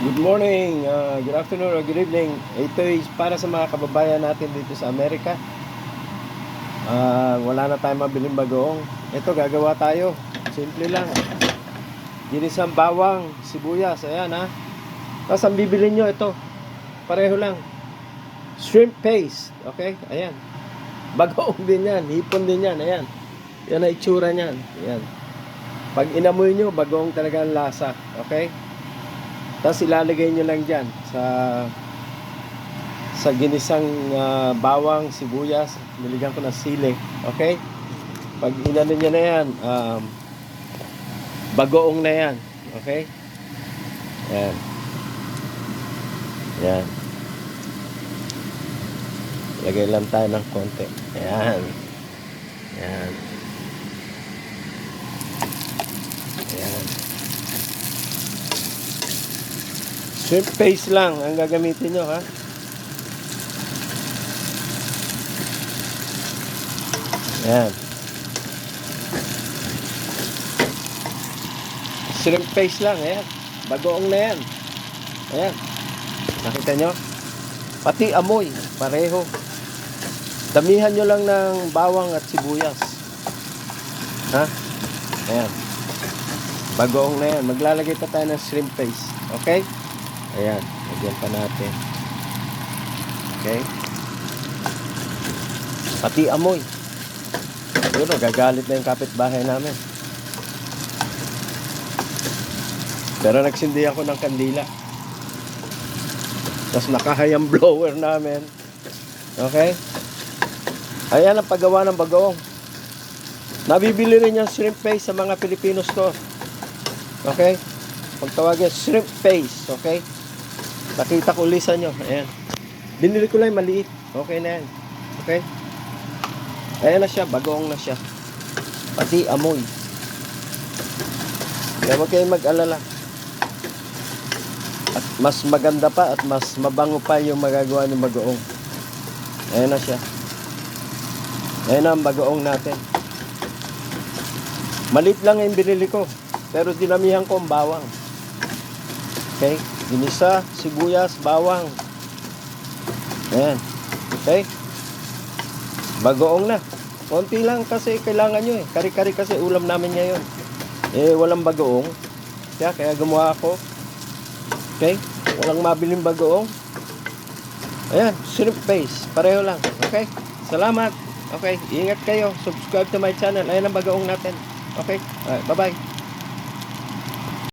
Good morning, good afternoon or good evening. Ito is para sa mga kababayan natin dito sa Amerika. Wala na tayong mabiling bagoong. Ito gagawa tayo. Simple lang. Ginisang bawang, sibuyas. Ayan ha. Tapos ang bibili nyo ito. Pareho lang. Shrimp paste. Okay? Ayan. Bagoong din yan. Hipon din yan. Ayan. Yan ang itsura niyan. Ayan. Pag inamoy nyo, bagoong talaga ang lasa. Okay? Tapos ilalagay nyo lang dyan sa ginisang bawang, sibuyas. Niligyan ko ng sili. Okay? Pag inano nyo na yan, bagoong na yan. Okay? Ayan. Ayan. Lagay lang tayo ng konti. Ayan. Ayan. Ayan. Shrimp paste lang ang gagamitin nyo, ha? Ayan. Shrimp paste lang, ayan. Bagoong na yan. Ayan. Nakita nyo? Pati amoy, pareho. Damihan nyo lang ng bawang at sibuyas. Ha? Ayan. Bagoong na yan. Maglalagay pa tayo ng shrimp paste. Okay? Ayan, lagyan pa natin. Okay? Pati amoy. Yun, gagalit na yung kapitbahay namin. Pero nagsindi ako ng kandila. Tapos nakahayang blower namin. Okay? Ayan ang paggawa ng bagoong. Nabibili rin yung shrimp paste sa mga Filipino store. Okay? Pagtawagin shrimp paste. Okay? Nakita ko lisa nyo. Ayan. Binili ko lang maliit. Okay na yan. Okay? Ayan na siya. Bagoong na siya. Pati amoy. Kaya huwag kayong mag-alala. At mas maganda pa at mas mabango pa yung magagawa ng bagoong. Ayan na siya. Ayan na ang bagoong natin. Maliit lang yung binili ko. Pero dinamihan ko ang bawang. Okay? Ginisa, sibuyas, bawang. Ayan. Okay? Bagoong na. Konti lang kasi kailangan nyo eh. Kari-kari kasi ulam namin ngayon. Eh, walang bagoong. Kaya gumawa ako. Okay? Walang mabiling bagoong. Ayan, shrimp paste. Pareho lang. Okay? Salamat. Okay, ingat kayo. Subscribe to my channel. Ayan ang bagoong natin. Okay? Alright, bye-bye.